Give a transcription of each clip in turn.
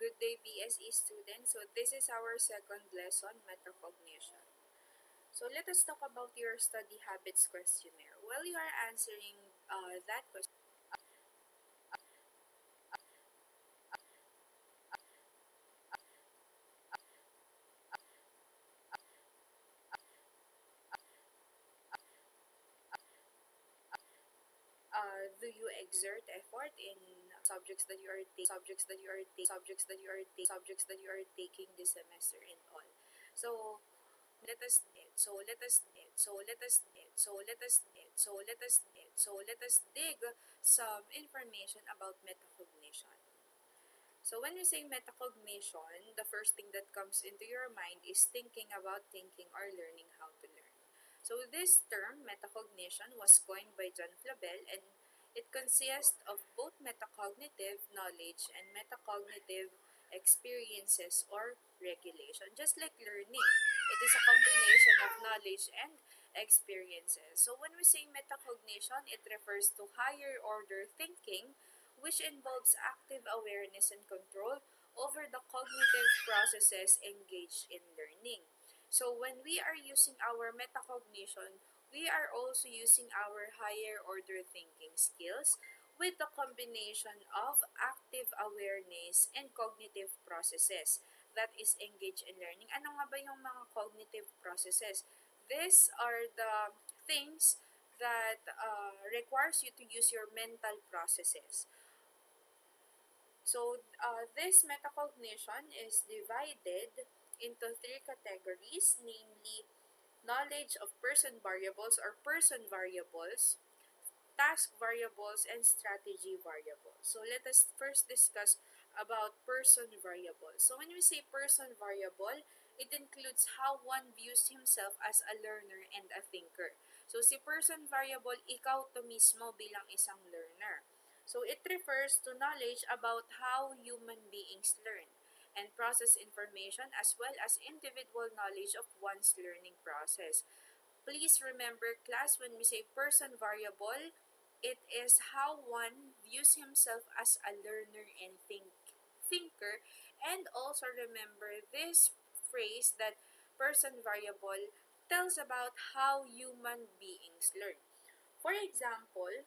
Good day, BSE students. So this is our second lesson, metacognition. So let us talk about your study habits questionnaire. While you are answering that question, do you exert effort in subjects that you are taking this semester and all? So let us dig some information about metacognition. So when we say metacognition, the first thing that comes into your mind is thinking about thinking or learning how to learn. So this term, metacognition, was coined by John Flabel, and it consists of both metacognitive knowledge and metacognitive experiences or regulation. Just like learning, it is a combination of knowledge and experiences. So when we say metacognition, it refers to higher order thinking, which involves active awareness and control over the cognitive processes engaged in learning. So when we are using our metacognition, we are also using our higher order thinking skills with the combination of active awareness and cognitive processes that is engaged in learning. Ano nga ba yung mga cognitive processes? These are the things that requires you to use your mental processes. So this metacognition is divided into three categories, namely knowledge of person variables or person variables, task variables, and strategy variables. So let us first discuss about person variables. So when we say person variable, it includes how one views himself as a learner and a thinker. So si person variable, ikaw to mismo bilang isang learner. So it refers to knowledge about how human beings learn and process information, as well as individual knowledge of one's learning process. Please remember, class, when we say person variable, it is how one views himself as a learner and thinker. And also remember this phrase that person variable tells about how human beings learn. For example,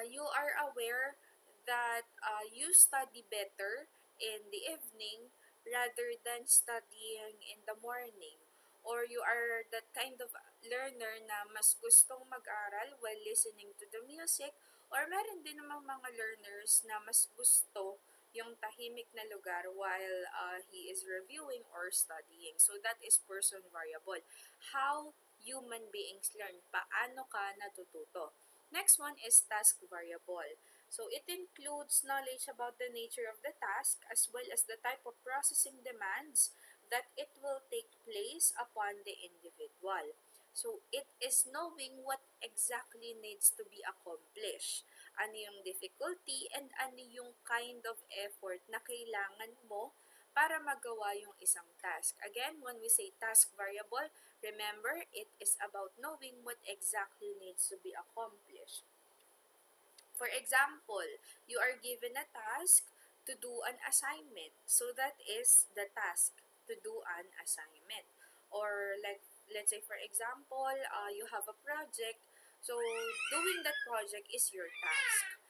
you are aware that you study better in the evening rather than studying in the morning, or you are that kind of learner na mas gustong mag-aral while listening to the music, or meron din namang mga learners na mas gusto yung tahimik na lugar while he is reviewing or studying. So that is person variable. How human beings learn. Paano ka natututo? Next one is task variable. So it includes knowledge about the nature of the task as well as the type of processing demands that it will take place upon the individual. So it is knowing what exactly needs to be accomplished, ano yung difficulty, and ano yung kind of effort na kailangan mo para magawa yung isang task. Again, when we say task variable, remember, it is about knowing what exactly needs to be accomplished. For example, you are given a task to do an assignment. So that is the task, to do an assignment. Or like, let's say for example, you have a project. So doing that project is your task.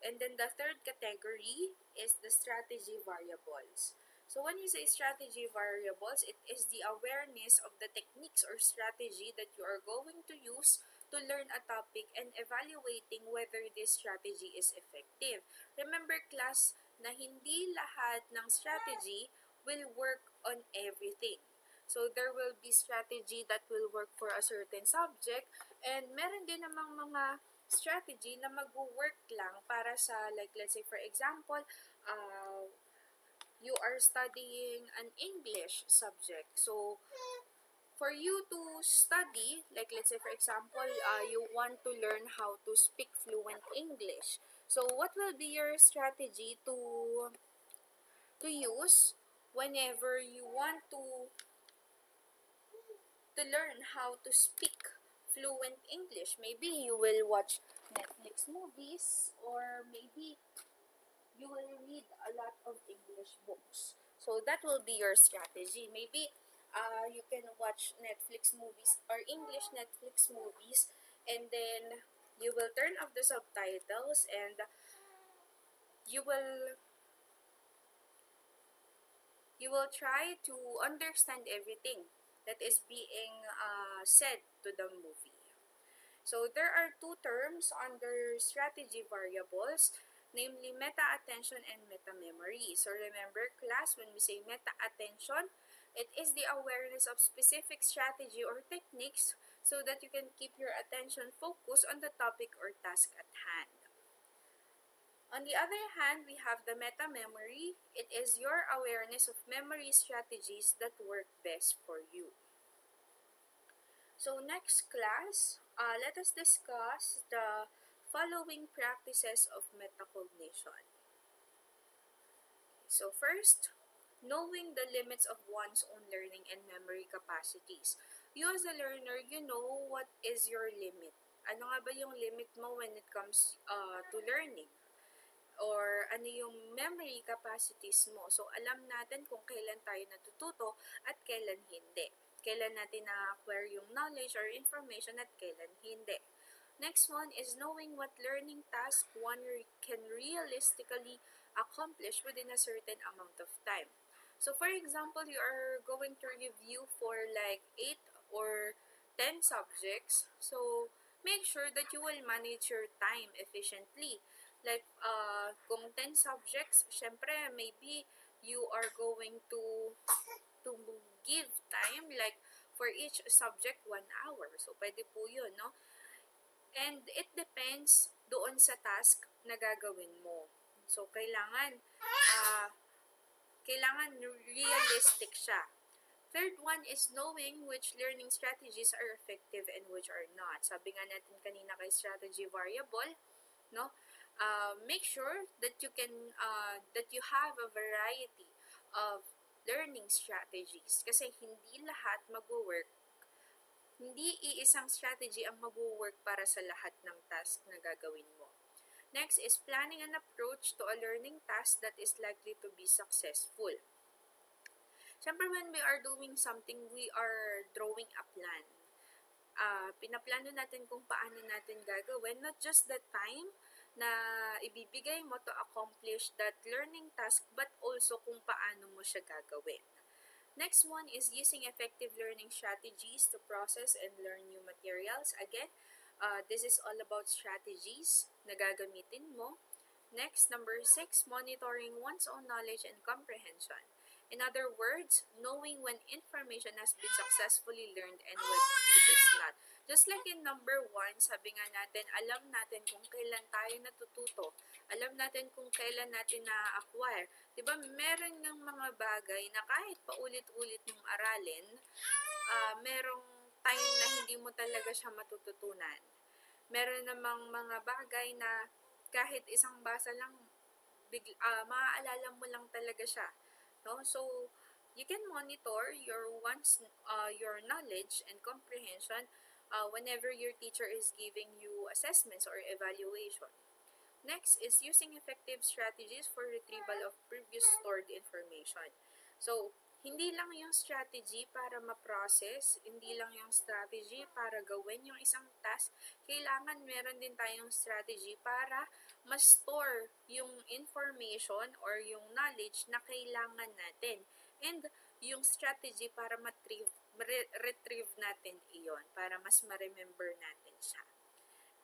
And then the third category is the strategy variables. So when you say strategy variables, it is the awareness of the techniques or strategy that you are going to use to learn a topic and evaluating whether this strategy is effective. Remember, class, na hindi lahat ng strategy will work on everything. So there will be strategy that will work for a certain subject, and meron din namang mga strategy na mag-work lang para sa, like, let's say for example, you are studying an English subject. So for you to study, like let's say for example, you want to learn how to speak fluent English. So what will be your strategy to use whenever you want to learn how to speak fluent English? Maybe you will watch Netflix movies, or maybe you will read a lot of English books. So that will be your strategy. Maybe you can watch Netflix movies or English Netflix movies, and then you will turn off the subtitles, and you will try to understand everything that is being said to the movie. So there are two terms under strategy variables, namely meta-attention and meta-memory. So remember class, when we say meta-attention, it is the awareness of specific strategy or techniques so that you can keep your attention focused on the topic or task at hand. On the other hand, we have the meta-memory. It is your awareness of memory strategies that work best for you. So next class, let us discuss the following practices of metacognition. So first, knowing the limits of one's own learning and memory capacities. You as a learner, you know what is your limit. Ano nga ba yung limit mo when it comes to learning? Or ano yung memory capacities mo. So, alam natin kung kailan tayo natututo at kailan hindi. Kailan natin na-acquire yung knowledge or information at kailan hindi. Next one is knowing what learning task one can realistically accomplish within a certain amount of time. So, for example, you are going to review for like 8 or 10 subjects. So, make sure that you will manage your time efficiently. Like, kung 10 subjects, syempre, maybe you are going to give time, like, for each subject, 1 hour. So, pwede po yun, no? And it depends doon sa task na gagawin mo. So, kailangan realistic siya. Third one is knowing which learning strategies are effective and which are not. Sabi nga natin kanina kay strategy variable, no? Make sure that you can that you have a variety of learning strategies kasi hindi lahat mag-work. Hindi iisang strategy ang mag-work para sa lahat ng task na gagawin mo. Next is planning an approach to a learning task that is likely to be successful. Siyempre, when we are doing something, we are drawing a plan. Pinaplano natin kung paano natin gagawin, not just the time na ibibigay mo to accomplish that learning task, but also kung paano mo siya gagawin. Next one is using effective learning strategies to process and learn new materials. Again, this is all about strategies na gagamitin mo. Next, number 6, monitoring one's own knowledge and comprehension. In other words, knowing when information has been successfully learned and when it is not. Just like in number 1, sabi nga natin, alam natin kung kailan tayo natututo. Alam natin kung kailan natin na-acquire. Diba, meron ng mga bagay na kahit paulit-ulit mong aralin, merong time na hindi mo talaga siya matututunan. Meron namang mga bagay na kahit isang basa lang, maaalala mo lang talaga siya. No? So, you can monitor your knowledge and comprehension whenever your teacher is giving you assessments or evaluation. Next is using effective strategies for retrieval of previous stored information. So, hindi lang yung strategy para ma-process, hindi lang yung strategy para gawin yung isang task, kailangan meron din tayong strategy para ma-store yung information or yung knowledge na kailangan natin. And yung strategy para retrieve natin iyon, para mas ma-remember natin siya.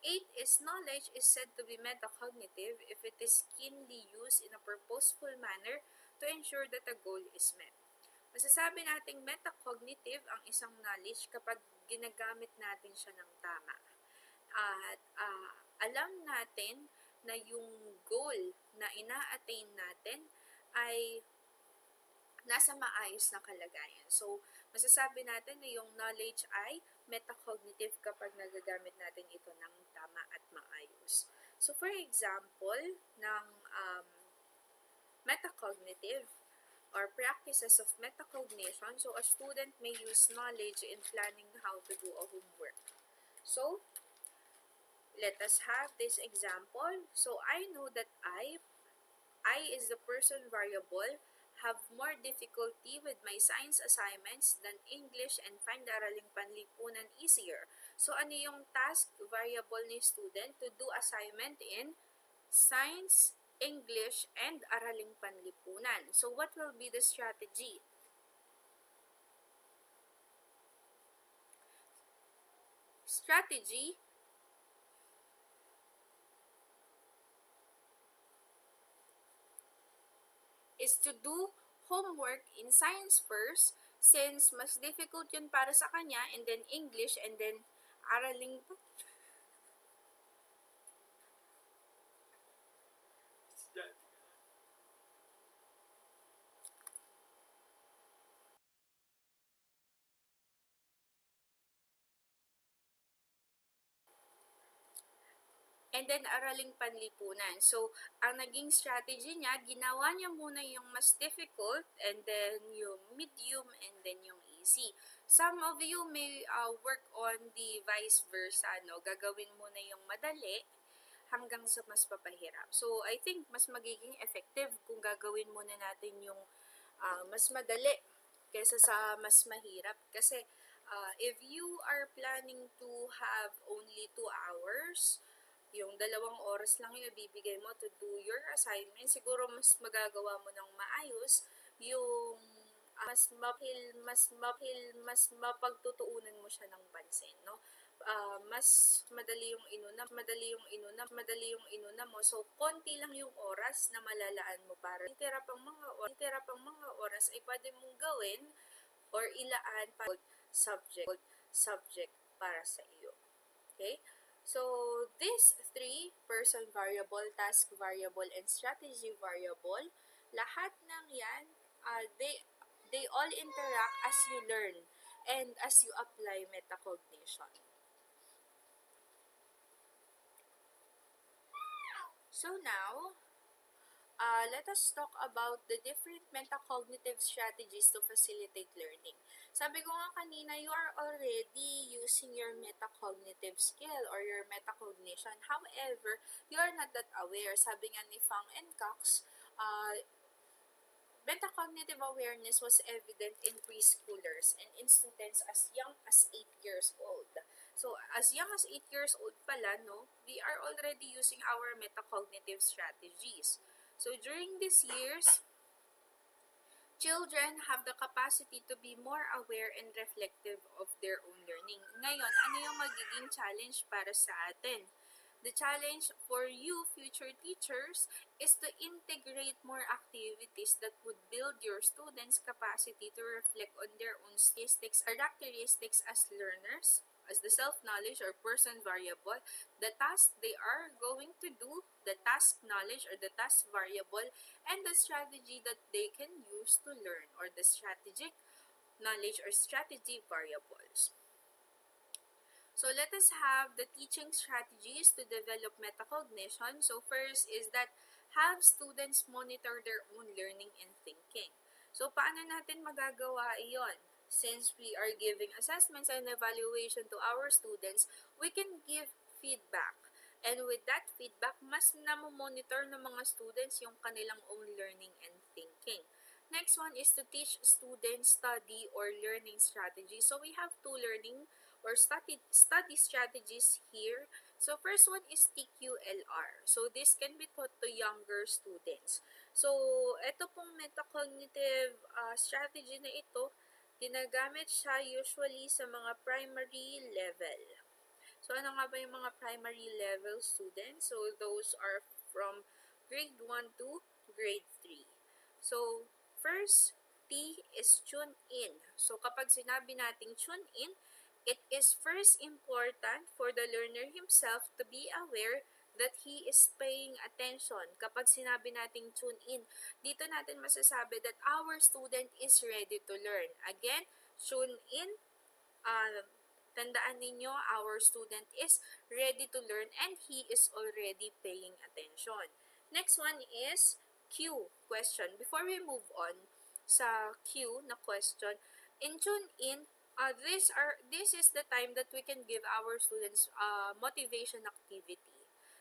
8 is knowledge is said to be metacognitive if it is keenly used in a purposeful manner to ensure that a goal is met. Masasabi nating metacognitive ang isang knowledge kapag ginagamit natin siya ng tama. At alam natin na yung goal na ina-attain natin ay nasa maayos na kalagayan. So, masasabi natin na yung knowledge ay metacognitive kapag nagagamit natin ito ng tama at maayos. So, for example, ng metacognitive or practices of metacognition, so a student may use knowledge in planning how to do a homework. So, let us have this example. So, I know that I I is the person variable, have more difficulty with my science assignments than English and find the Araling Panlipunan easier. So, ano yung task variable ni student to do assignment in science, English, and Araling Panlipunan? So, what will be the strategy? Strategy is to do homework in science first since mas difficult yun para sa kanya, and then English, and then Araling. And then Araling Panlipunan. So, ang naging strategy niya, ginawa niya muna yung mas difficult, and then yung medium, and then yung easy. Some of you may work on the vice versa, no? Gagawin muna yung madali hanggang sa mas papahirap. So, I think mas magiging effective kung gagawin muna natin yung mas madali kaysa sa mas mahirap. Kasi, if you are planning to have only 2 hours, yung 2 oras lang yung ibibigay mo to do your assignment, siguro mas magagawa mo ng maayos yung mas mapagtutuunan mo siya ng pansin, no? Mas madali yung inuna mo, so konti lang yung oras na malalaan mo para titira pang mga oras ay pwede mong gawin or ilaan para subject para sa iyo. Okay? So, these 3, person variable, task variable, and strategy variable, lahat ng yan, they all interact as you learn and as you apply metacognition. So now, let us talk about the different metacognitive strategies to facilitate learning. Sabi ko nga kanina, you are already using your metacognitive skill or your metacognition. However, you are not that aware. Sabi nga ni Fang and Cox, metacognitive awareness was evident in preschoolers and in students as young as 8 years old. So, as young as 8 years old pala, no, we are already using our metacognitive strategies. So, during these years, children have the capacity to be more aware and reflective of their own learning. Ngayon, ano yung magiging challenge para sa atin? The challenge for you, future teachers, is to integrate more activities that would build your students' capacity to reflect on their own characteristics as learners, as the self-knowledge or person variable, the task they are going to do, the task knowledge or the task variable, and the strategy that they can use to learn, or the strategic knowledge or strategy variables. So let us have the teaching strategies to develop metacognition. So first is that have students monitor their own learning and thinking. So paano natin magagawa iyon? Since we are giving assessments and evaluation to our students, we can give feedback. And with that feedback, mas namomonitor ng mga students yung kanilang own learning and thinking. Next one is to teach students study or learning strategies. So we have 2 learning or study strategies here. So first one is TQLR. So this can be taught to younger students. So ito pong metacognitive strategy na ito, ginagamit siya usually sa mga primary level. So ano nga ba yung mga primary level students? So those are from grade 1 to grade 3. So first, T is tune in. So kapag sinabi nating tune in, it is first important for the learner himself to be aware that he is paying attention. Kapag sinabi nating tune in, dito natin masasabi that our student is ready to learn. Again, tune in, tandaan ninyo, our student is ready to learn and he is already paying attention. Next one is Q, question. Before we move on sa Q na question, in tune in, this is the time that we can give our students motivation activity.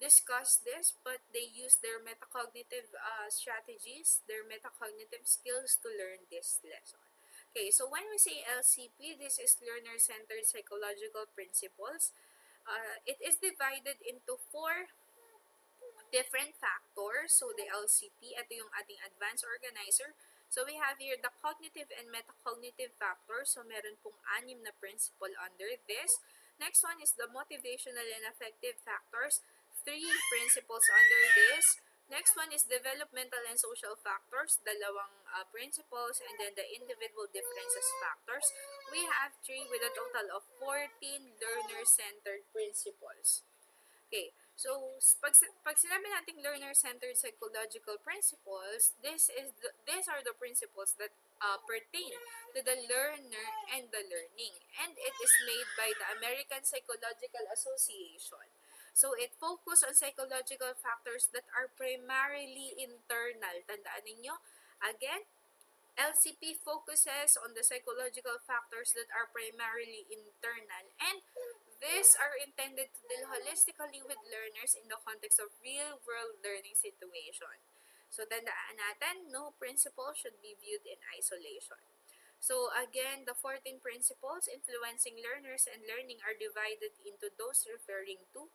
discuss this, but they use their metacognitive strategies, their metacognitive skills to learn this lesson. Okay, so when we say LCP, this is learner-centered psychological principles. It is divided into 4 different factors. So the LCP, ito yung ating advanced organizer. So we have here the cognitive and metacognitive factors. So meron pong 6 na principle under this. Next one is the motivational and affective factors. 3 principles under this. Next one is developmental and social factors, 2 principles, and then the individual differences factors. We have 3 with a total of 14 learner-centered principles. Okay, so pag sinabi nating learner-centered psychological principles, these are the principles that pertain to the learner and the learning. And it is made by the American Psychological Association. So it focuses on psychological factors that are primarily internal. Tandaan ninyo, again, LCP focuses on the psychological factors that are primarily internal, and these are intended to deal holistically with learners in the context of real-world learning situation. So, tandaan natin, no principle should be viewed in isolation. So, again, the 14 principles influencing learners and learning are divided into those referring to.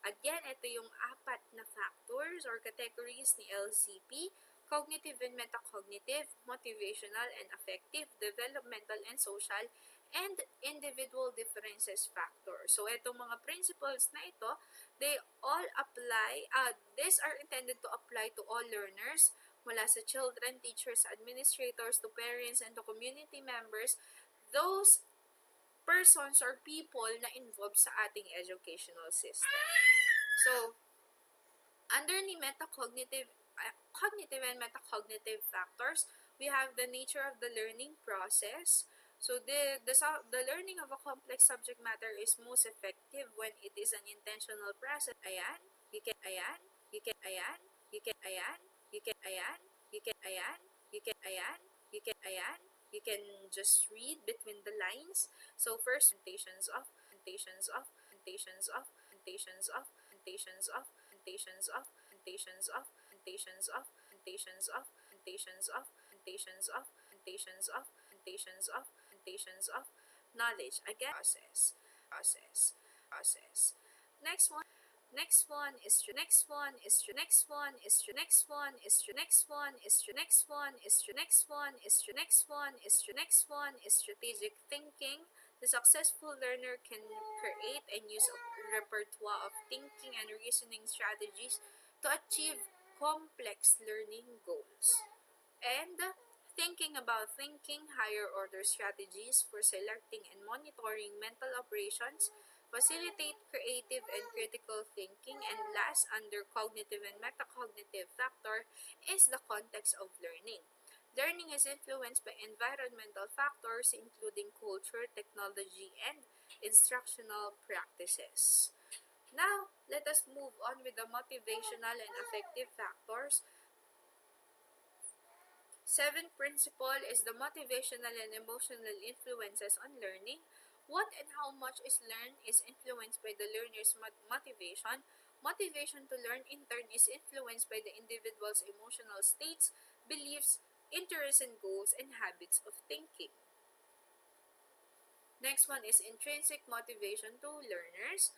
Again, ito yung 4 na factors or categories ni LCP: cognitive and metacognitive, motivational and affective, developmental and social, and individual differences factor. So, itong mga principles na ito, they all apply, these are intended to apply to all learners, mula sa children, teachers, administrators, to parents, and to community members, those persons or people na involved sa ating educational system. So, under ni metacognitive, cognitive and metacognitive factors, we have the nature of the learning process. So, the learning of a complex subject matter is most effective when it is an intentional process. Ayan, you can, ayan, you can, ayan, you can, ayan, you can, ayan, you can, ayan, you can, ayan, you can, ayan, you can just read between the lines. So, first, annotations of, annotations of, annotations of, annotations of, annotations of, annotations of, annotations of, annotations of, annotations of, annotations of, annotations of, annotations of, annotations of, annotations of, knowledge. Again, process, process, process. Next one is next one is next one is next one is next one is next one is next one is next one is next one is strategic thinking. The successful learner can create and use a repertoire of thinking and reasoning strategies to achieve complex learning goals. And thinking about thinking, higher order strategies for selecting and monitoring mental operations, facilitate creative and critical thinking, and last, under cognitive and metacognitive factor, is the context of learning. Learning is influenced by environmental factors including culture, technology, and instructional practices. Now, let us move on with the motivational and affective factors. 7th principle is the motivational and emotional influences on learning. What and how much is learned is influenced by the learner's motivation. Motivation to learn, in turn, is influenced by the individual's emotional states, beliefs, interests and goals, and habits of thinking. Next one is intrinsic motivation to learners.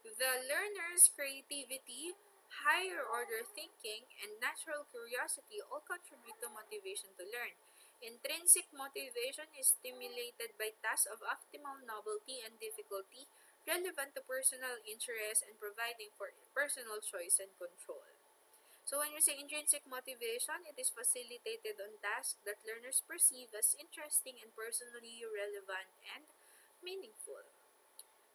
The learner's creativity, higher order thinking, and natural curiosity all contribute to motivation to learn. Intrinsic motivation is stimulated by tasks of optimal novelty and difficulty, relevant to personal interest, and providing for personal choice and control. So when you say intrinsic motivation, it is facilitated on tasks that learners perceive as interesting and personally relevant and meaningful.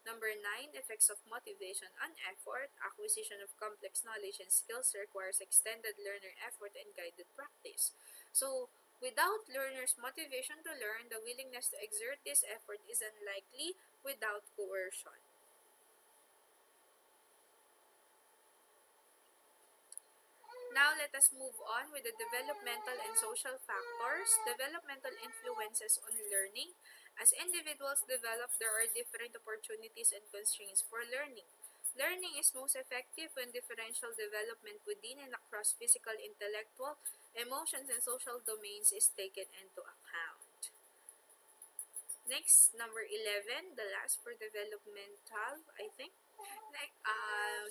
Number 9, effects of motivation on effort. Acquisition of complex knowledge and skills requires extended learner effort and guided practice. So, without learners' motivation to learn, the willingness to exert this effort is unlikely without coercion. Now, let us move on with the developmental and social factors. Developmental influences on learning. As individuals develop, there are different opportunities and constraints for learning. Learning is most effective when differential development within and across physical, intellectual, emotions, and social domains is taken into account. Next, number 11, the last for developmental, I think.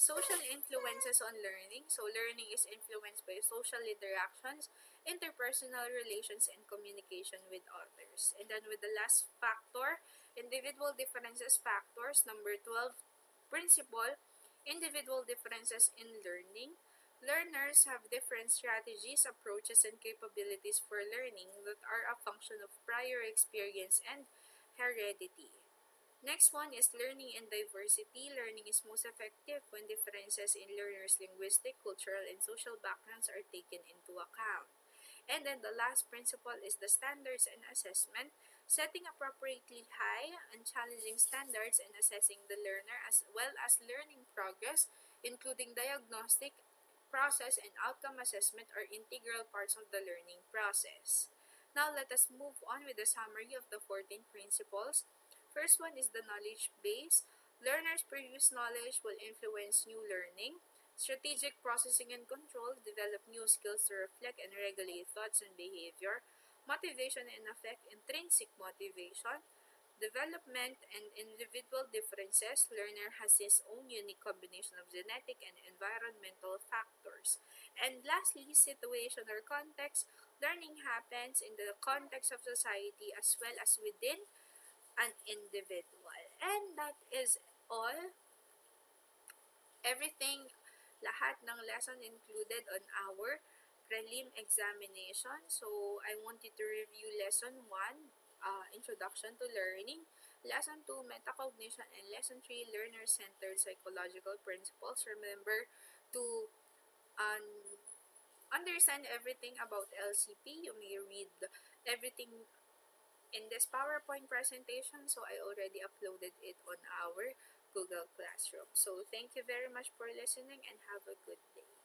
Social influences on learning. So, learning is influenced by social interactions, interpersonal relations, and communication with others. And then, with the last factor, individual differences factors. Number 12, principle, individual differences in learning. Learners have different strategies, approaches, and capabilities for learning that are a function of prior experience and heredity. Next one is learning and diversity. Learning is most effective when differences in learners' linguistic, cultural, and social backgrounds are taken into account. And then the last principle is the standards and assessment, setting appropriately high and challenging standards and assessing the learner as well as learning progress, including diagnostic, process, and outcome assessment are integral parts of the learning process. Now let us move on with the summary of the 14 principles. First one is the knowledge base. Learners' previous knowledge will influence new learning. Strategic processing and control develop new skills to reflect and regulate thoughts and behavior. Motivation and affect intrinsic motivation. Development and individual differences. Learner has his own unique combination of genetic and environmental factors. And lastly, situation or context. Learning happens in the context of society as well as within an individual. And that is all. Everything, lahat ng lesson included on our prelim examination. So, I want you to review lesson 1, Introduction to Learning, lesson 2, Metacognition, and lesson 3, Learner-Centered Psychological Principles. Remember to understand everything about LCP. You may read everything in this PowerPoint presentation, so I already uploaded it on our Google Classroom. So thank you very much for listening and have a good day.